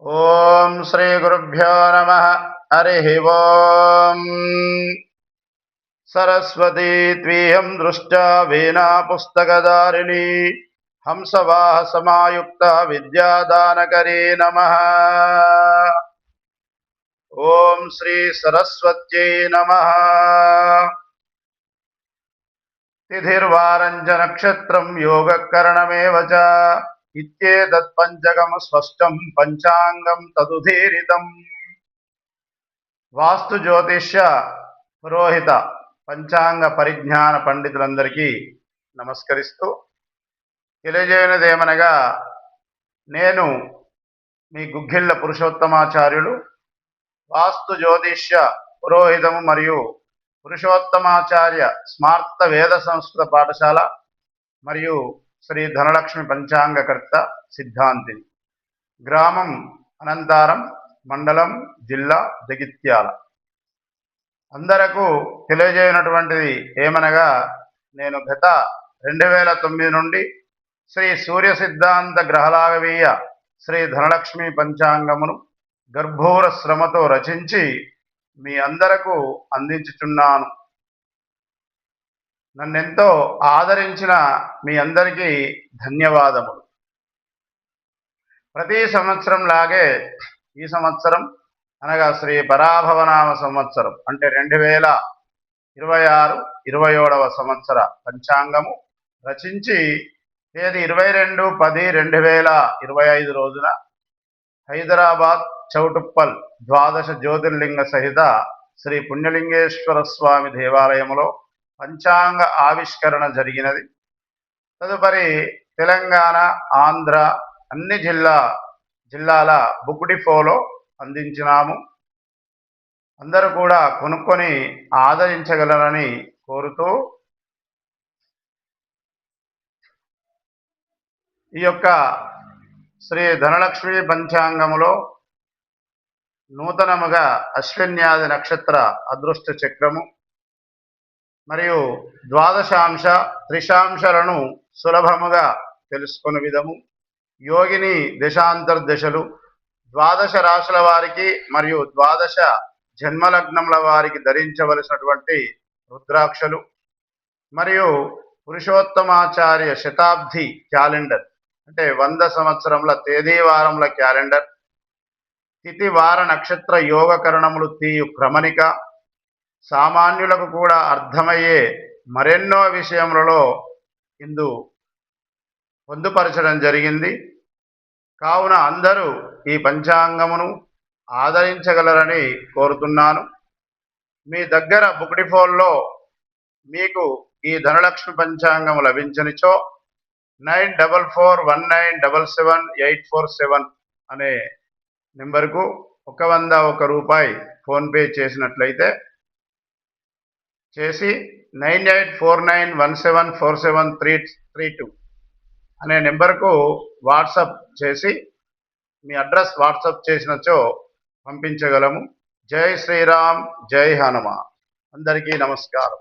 ఓం శ్రీ గురుభ్యో నమః. హరి ఓం. సరస్వతీ త్వీయం దృష్టా వీణా పుస్తకధారిణి హంసవాహ సమాయుక్త విద్యాదానకరీ నమః. ఓం శ్రీ సరస్వత్యై నమః. తిథిర్వారం చ నక్షత్రం యోగకరణమేవ చ ఇత్యేతత్ పంచకం స్పష్టం పంచాంగం తదుదీరితం. వాస్తు జ్యోతిష్య పురోహిత పంచాంగ పరిజ్ఞాన పండితులందరికీ నమస్కరిస్తూ తెలియజేయనిదేమనగా, నేను మీ గుగ్గిళ్ళ పురుషోత్తమాచార్యులు, వాస్తు జ్యోతిష్య పురోహితము మరియు పురుషోత్తమాచార్య స్మార్త వేద సంస్కృత పాఠశాల మరియు శ్రీ ధనలక్ష్మి పంచాంగకర్త సిద్ధాంతిని. గ్రామం అనంతారం, మండలం జిల్లా జగిత్యాల. అందరకు తెలియజేయనటువంటిది ఏమనగా, నేను గత 2009 నుండి శ్రీ సూర్య సిద్ధాంత గ్రహలాఘవీయ శ్రీ ధనలక్ష్మి పంచాంగమును గర్భూర శ్రమతో రచించి మీ అందరకు అందించుచున్నాను. నన్నెంతో ఆదరించిన మీ అందరికీ ధన్యవాదములు. ప్రతి సంవత్సరం లాగే ఈ సంవత్సరం అనగా శ్రీ పరాభవనామ సంవత్సరం అంటే 2026-27వ సంవత్సర పంచాంగము రచించి తేదీ 22-10-2025 రోజున హైదరాబాద్ చౌటుప్పల్ ద్వాదశ జ్యోతిర్లింగ సహిత శ్రీ పుణ్యలింగేశ్వర స్వామి దేవాలయంలో పంచాంగ ఆవిష్కరణ జరిగినది. తదుపరి తెలంగాణ, ఆంధ్ర అన్ని జిల్లాల బుక్ డిపోలో అందించినాము. అందరూ కూడా కొనుక్కొని ఆదరించగలరని కోరుతూ, ఈ యొక్క శ్రీ ధనలక్ష్మి పంచాంగములో నూతనముగా అశ్విన్యాది నక్షత్ర అదృష్ట చక్రము మరియు ద్వాదశాంశ త్రిశాంశలను సులభముగా తెలుసుకునే విధము, యోగిని దశాంతర్దశలు, ద్వాదశ రాశుల వారికి మరియు ద్వాదశ జన్మలగ్నముల వారికి ధరించవలసినటువంటి రుద్రాక్షలు మరియు పురుషోత్తమాచార్య శతాబ్ది క్యాలెండర్ అంటే 100 సంవత్సరముల తేదీ వారముల క్యాలెండర్, తిథి వార నక్షత్ర యోగకరణములు తీయు క్రమణిక, సామాన్యులకు కూడా అర్థమయ్యే మరెన్నో విషయములలో ఇందు పొందుపరచడం జరిగింది. కావున అందరూ ఈ పంచాంగమును ఆదరించగలరని కోరుతున్నాను. మీ దగ్గర బుక్ డిపోల్లో మీకు ఈ ధనలక్ష్మి పంచాంగము లభించనిచో 9441977847 అనే నెంబర్కు 101 రూపాయి ఫోన్పే చేసినట్లయితే చేసి 9849174732 అనే నెంబర్కు వాట్సాప్ చేసి మీ అడ్రస్ వాట్సాప్ చేసినచో పంపించగలము. జై శ్రీరామ్, జై హనుమాన్. అందరికీ నమస్కారం.